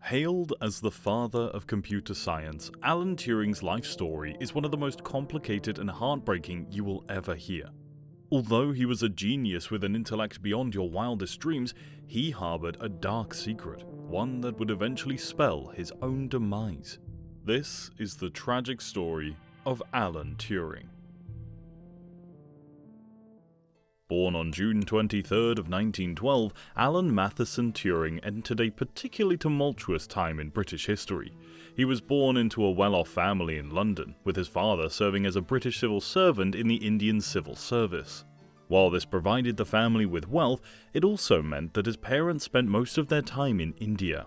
Hailed as the father of computer science, Alan Turing's life story is one of the most complicated and heartbreaking you will ever hear. Although he was a genius with an intellect beyond your wildest dreams, he harbored a dark secret, one that would eventually spell his own demise. This is the tragic story of Alan Turing. Born on June 23rd of 1912, Alan Matheson Turing entered a particularly tumultuous time in British history. He was born into a well-off family in London, with his father serving as a British civil servant in the Indian Civil Service. While this provided the family with wealth, it also meant that his parents spent most of their time in India.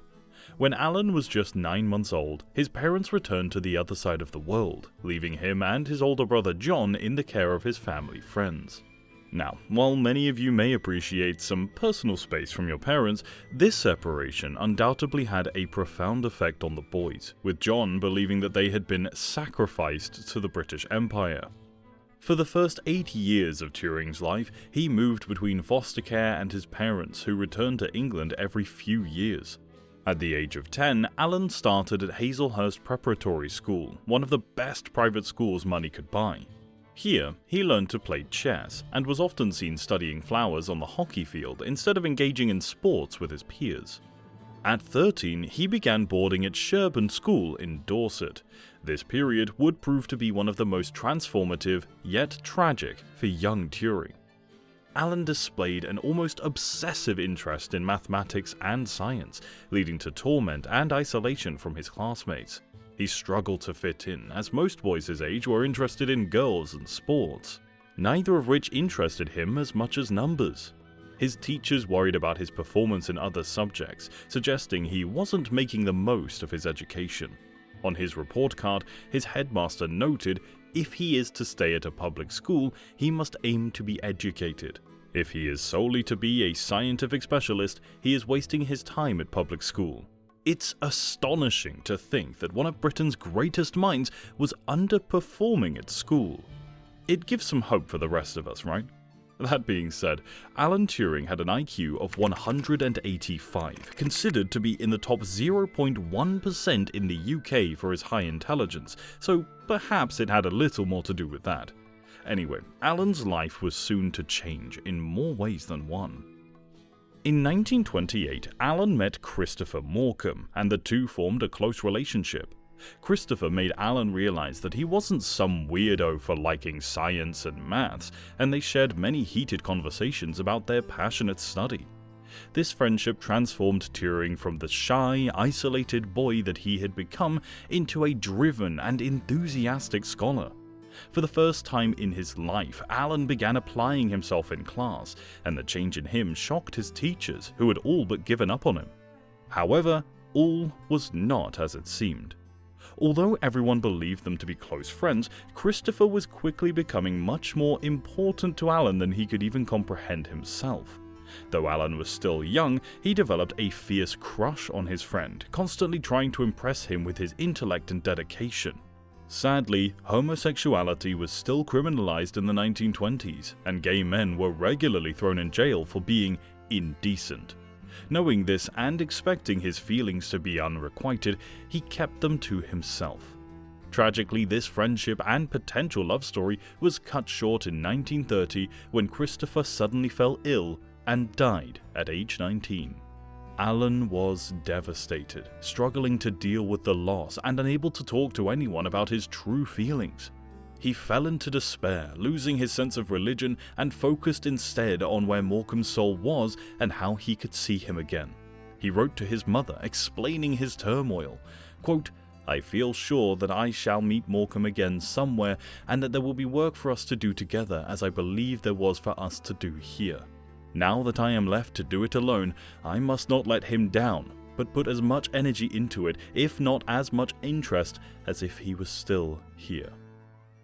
When Alan was just 9 months old, his parents returned to the other side of the world, leaving him and his older brother John in the care of his family friends. Now, while many of you may appreciate some personal space from your parents, this separation undoubtedly had a profound effect on the boys, with John believing that they had been sacrificed to the British Empire. For the first 8 years of Turing's life, he moved between foster care and his parents, who returned to England every few years. At the age of 10, Alan started at Hazelhurst Preparatory School, one of the best private schools money could buy. Here, he learned to play chess, and was often seen studying flowers on the hockey field instead of engaging in sports with his peers. At 13, he began boarding at Sherborne School in Dorset. This period would prove to be one of the most transformative, yet tragic, for young Turing. Alan displayed an almost obsessive interest in mathematics and science, leading to torment and isolation from his classmates. He struggled to fit in, as most boys his age were interested in girls and sports, neither of which interested him as much as numbers. His teachers worried about his performance in other subjects, suggesting he wasn't making the most of his education. On his report card, his headmaster noted, if he is to stay at a public school, he must aim to be educated. If he is solely to be a scientific specialist, he is wasting his time at public school. It's astonishing to think that one of Britain's greatest minds was underperforming at school. It gives some hope for the rest of us, right? That being said, Alan Turing had an IQ of 185, considered to be in the top 0.1% in the UK for his high intelligence, so perhaps it had a little more to do with that. Anyway, Alan's life was soon to change in more ways than one. In 1928, Alan met Christopher Morcom, and the two formed a close relationship. Christopher made Alan realize that he wasn't some weirdo for liking science and maths, and they shared many heated conversations about their passionate study. This friendship transformed Turing from the shy, isolated boy that he had become into a driven and enthusiastic scholar. For the first time in his life, Alan began applying himself in class, and the change in him shocked his teachers, who had all but given up on him. However, all was not as it seemed. Although everyone believed them to be close friends, Christopher was quickly becoming much more important to Alan than he could even comprehend himself. Though Alan was still young, he developed a fierce crush on his friend, constantly trying to impress him with his intellect and dedication. Sadly, homosexuality was still criminalized in the 1920s, and gay men were regularly thrown in jail for being indecent. Knowing this and expecting his feelings to be unrequited, he kept them to himself. Tragically, this friendship and potential love story was cut short in 1930 when Christopher suddenly fell ill and died at age 19. Alan was devastated, struggling to deal with the loss and unable to talk to anyone about his true feelings. He fell into despair, losing his sense of religion, and focused instead on where Morcom's soul was and how he could see him again. He wrote to his mother, explaining his turmoil. Quote, "I feel sure that I shall meet Morcom again somewhere, and that there will be work for us to do together, as I believe there was for us to do here. Now that I am left to do it alone, I must not let him down, but put as much energy into it, if not as much interest, as if he was still here."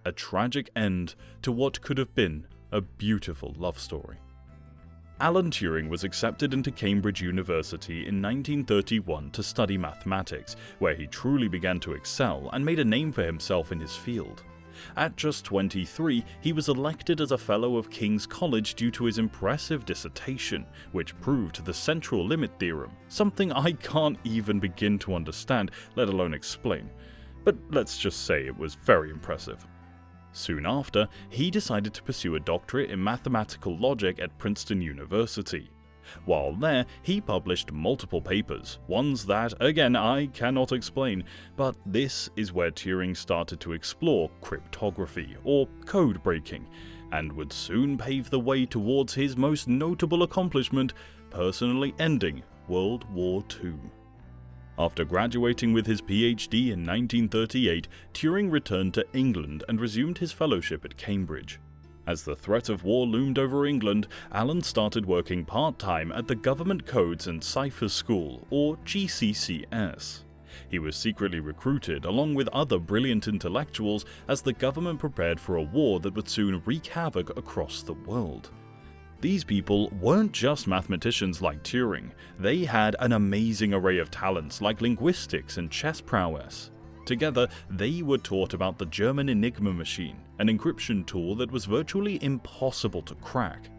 A tragic end to what could have been a beautiful love story. Alan Turing was accepted into Cambridge University in 1931 to study mathematics, where he truly began to excel and made a name for himself in his field. At just 23, he was elected as a Fellow of King's College due to his impressive dissertation, which proved the central limit theorem, something I can't even begin to understand, let alone explain. But let's just say it was very impressive. Soon after, he decided to pursue a doctorate in mathematical logic at Princeton University. While there, he published multiple papers, ones that, again, I cannot explain, but this is where Turing started to explore cryptography, or code breaking, and would soon pave the way towards his most notable accomplishment, personally ending World War II. After graduating with his PhD in 1938, Turing returned to England and resumed his fellowship at Cambridge. As the threat of war loomed over England, Alan started working part-time at the Government Codes and Ciphers School, or GCCS. He was secretly recruited along with other brilliant intellectuals as the government prepared for a war that would soon wreak havoc across the world. These people weren't just mathematicians like Turing, they had an amazing array of talents like linguistics and chess prowess. Together, they were taught about the German Enigma machine, an encryption tool that was virtually impossible to crack.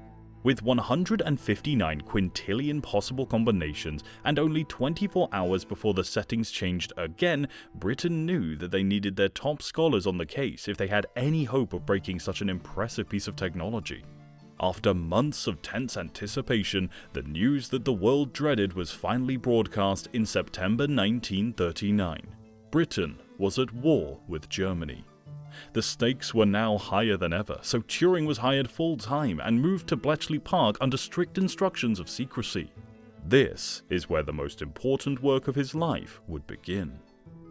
With 159 quintillion possible combinations and only 24 hours before the settings changed again, Britain knew that they needed their top scholars on the case if they had any hope of breaking such an impressive piece of technology. After months of tense anticipation, the news that the world dreaded was finally broadcast in September 1939. Britain was at war with Germany. The stakes were now higher than ever, so Turing was hired full-time and moved to Bletchley Park under strict instructions of secrecy. This is where the most important work of his life would begin.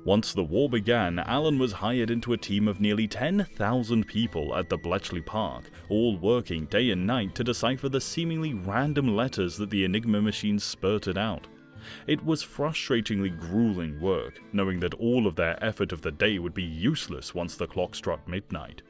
Once the war began, Alan was hired into a team of nearly 10,000 people at the Bletchley Park, all working day and night to decipher the seemingly random letters that the Enigma machine spurted out. It was frustratingly grueling work, knowing that all of their effort of the day would be useless once the clock struck midnight.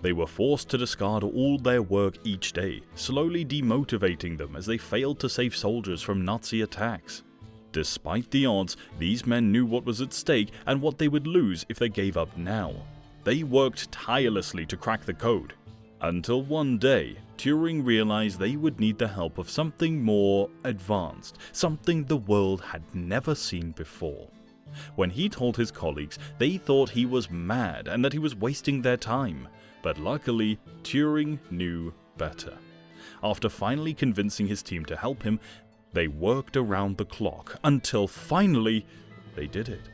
They were forced to discard all their work each day, slowly demotivating them as they failed to save soldiers from Nazi attacks. Despite the odds, these men knew what was at stake and what they would lose if they gave up now. They worked tirelessly to crack the code, until one day, Turing realized they would need the help of something more advanced, something the world had never seen before. When he told his colleagues, they thought he was mad and that he was wasting their time, but luckily, Turing knew better. After finally convincing his team to help him, they worked around the clock until finally, they did it.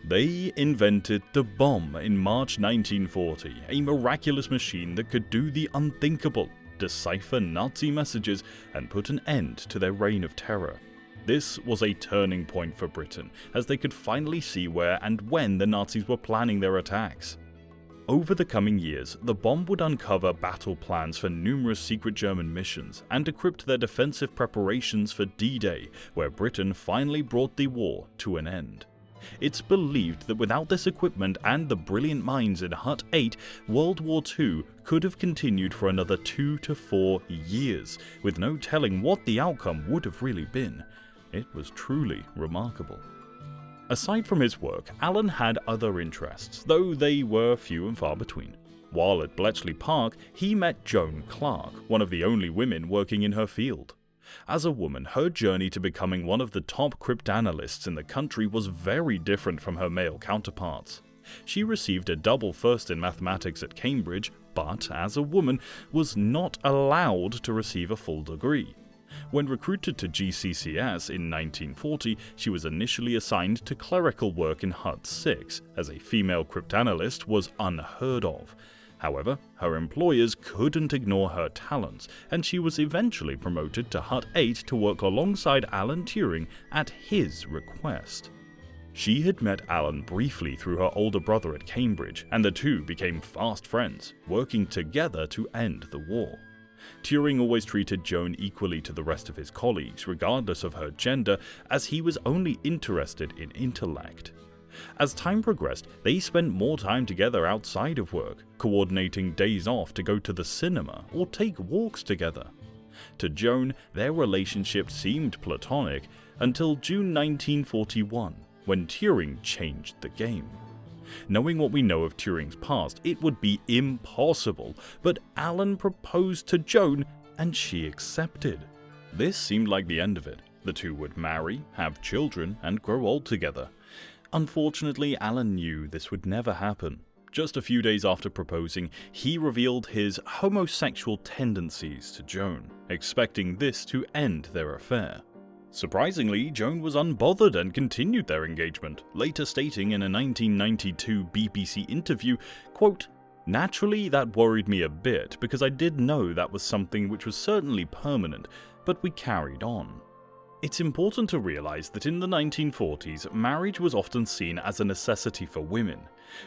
They invented the bomb in March 1940, a miraculous machine that could do the unthinkable, decipher Nazi messages and put an end to their reign of terror. This was a turning point for Britain, as they could finally see where and when the Nazis were planning their attacks. Over the coming years, the bomb would uncover battle plans for numerous secret German missions and decrypt their defensive preparations for D-Day, where Britain finally brought the war to an end. It's believed that without this equipment and the brilliant minds in Hut 8, World War II could have continued for another 2 to 4 years, with no telling what the outcome would have really been. It was truly remarkable. Aside from his work, Alan had other interests, though they were few and far between. While at Bletchley Park, he met Joan Clarke, one of the only women working in her field. As a woman, her journey to becoming one of the top cryptanalysts in the country was very different from her male counterparts. She received a double first in mathematics at Cambridge, but as a woman, was not allowed to receive a full degree. When recruited to GCCS in 1940, she was initially assigned to clerical work in Hut 6, as a female cryptanalyst was unheard of. However, her employers couldn't ignore her talents, and she was eventually promoted to Hut 8 to work alongside Alan Turing at his request. She had met Alan briefly through her older brother at Cambridge, and the two became fast friends, working together to end the war. Turing always treated Joan equally to the rest of his colleagues, regardless of her gender, as he was only interested in intellect. As time progressed, they spent more time together outside of work, coordinating days off to go to the cinema or take walks together. To Joan, their relationship seemed platonic until June 1941, when Turing changed the game. Knowing what we know of Turing's past, it would be impossible, but Alan proposed to Joan and she accepted. This seemed like the end of it. The two would marry, have children, and grow old together. Unfortunately, Alan knew this would never happen. Just a few days after proposing, he revealed his homosexual tendencies to Joan, expecting this to end their affair. Surprisingly, Joan was unbothered and continued their engagement, later stating in a 1992 BBC interview, quote, "Naturally, that worried me a bit because I did know that was something which was certainly permanent, but we carried on." It's important to realize that in the 1940s, marriage was often seen as a necessity for women.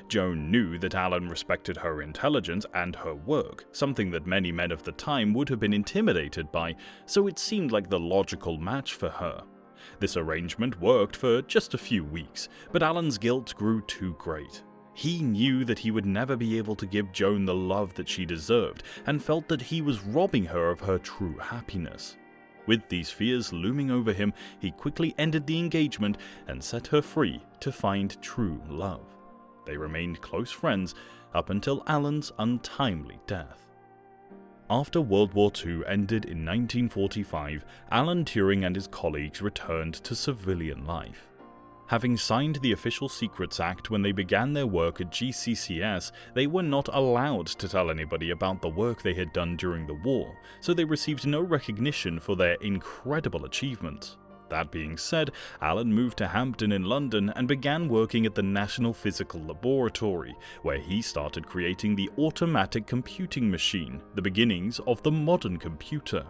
Joan knew that Alan respected her intelligence and her work, something that many men of the time would have been intimidated by, so it seemed like the logical match for her. This arrangement worked for just a few weeks, but Alan's guilt grew too great. He knew that he would never be able to give Joan the love that she deserved, and felt that he was robbing her of her true happiness. With these fears looming over him, he quickly ended the engagement and set her free to find true love. They remained close friends up until Alan's untimely death. After World War II ended in 1945, Alan Turing and his colleagues returned to civilian life. Having signed the Official Secrets Act when they began their work at GCCS, they were not allowed to tell anybody about the work they had done during the war, so they received no recognition for their incredible achievements. That being said, Alan moved to Hampton in London and began working at the National Physical Laboratory, where he started creating the automatic computing machine, the beginnings of the modern computer.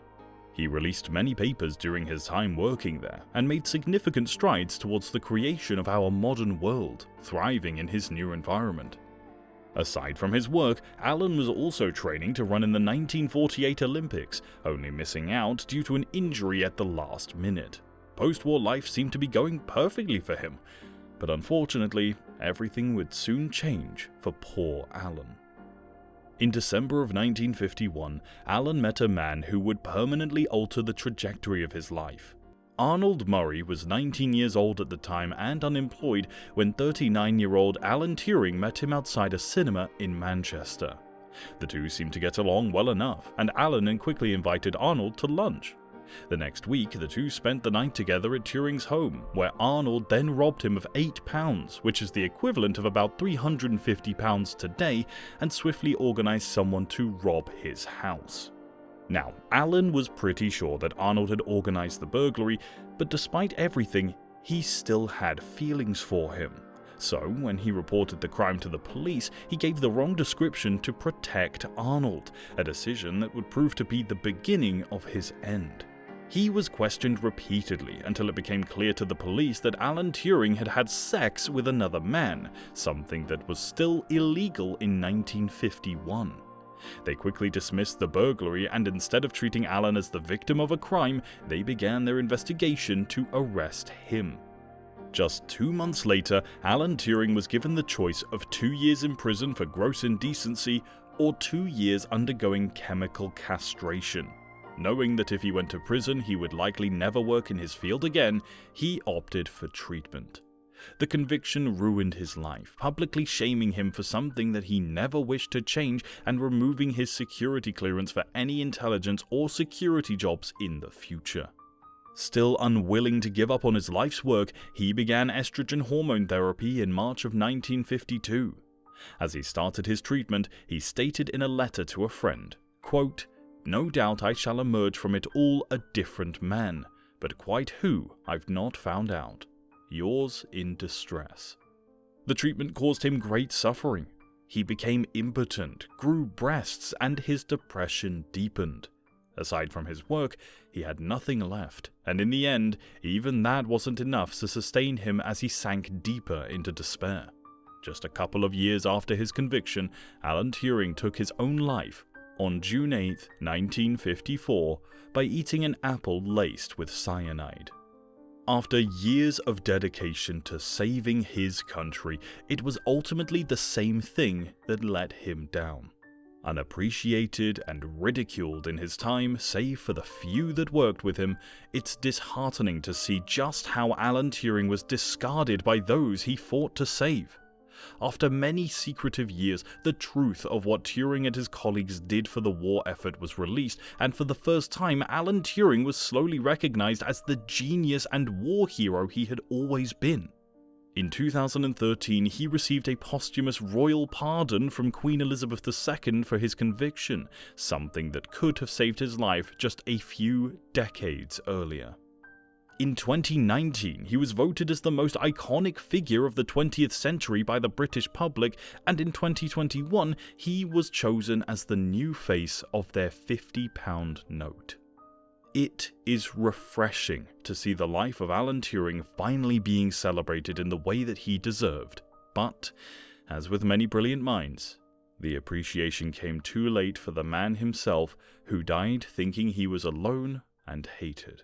He released many papers during his time working there, and made significant strides towards the creation of our modern world, thriving in his new environment. Aside from his work, Alan was also training to run in the 1948 Olympics, only missing out due to an injury at the last minute. Post-war life seemed to be going perfectly for him, but unfortunately, everything would soon change for poor Alan. In December of 1951, Alan met a man who would permanently alter the trajectory of his life. Arnold Murray was 19 years old at the time and unemployed when 39-year-old Alan Turing met him outside a cinema in Manchester. The two seemed to get along well enough, and Alan quickly invited Arnold to lunch. The next week, the two spent the night together at Turing's home, where Arnold then robbed him of £8, which is the equivalent of about £350 today, and swiftly organized someone to rob his house. Now, Alan was pretty sure that Arnold had organized the burglary, but despite everything, he still had feelings for him. So, when he reported the crime to the police, he gave the wrong description to protect Arnold, a decision that would prove to be the beginning of his end. He was questioned repeatedly until it became clear to the police that Alan Turing had had sex with another man, something that was still illegal in 1951. They quickly dismissed the burglary, and instead of treating Alan as the victim of a crime, they began their investigation to arrest him. Just 2 months later, Alan Turing was given the choice of 2 years in prison for gross indecency or 2 years undergoing chemical castration. Knowing that if he went to prison he would likely never work in his field again, he opted for treatment. The conviction ruined his life, publicly shaming him for something that he never wished to change and removing his security clearance for any intelligence or security jobs in the future. Still unwilling to give up on his life's work, he began estrogen hormone therapy in March of 1952. As he started his treatment, he stated in a letter to a friend, quote, "No doubt I shall emerge from it all a different man, but quite who I've not found out. Yours in distress." The treatment caused him great suffering. He became impotent, grew breasts, and his depression deepened. Aside from his work, he had nothing left, and in the end, even that wasn't enough to sustain him as he sank deeper into despair. Just a couple of years after his conviction, Alan Turing took his own life on June 8, 1954, by eating an apple laced with cyanide. After years of dedication to saving his country, it was ultimately the same thing that let him down. Unappreciated and ridiculed in his time, save for the few that worked with him, it's disheartening to see just how Alan Turing was discarded by those he fought to save. After many secretive years, the truth of what Turing and his colleagues did for the war effort was released, and for the first time, Alan Turing was slowly recognized as the genius and war hero he had always been. In 2013, he received a posthumous royal pardon from Queen Elizabeth II for his conviction, something that could have saved his life just a few decades earlier. In 2019, he was voted as the most iconic figure of the 20th century by the British public, and in 2021, he was chosen as the new face of their £50 note. It is refreshing to see the life of Alan Turing finally being celebrated in the way that he deserved, but, as with many brilliant minds, the appreciation came too late for the man himself, who died thinking he was alone and hated.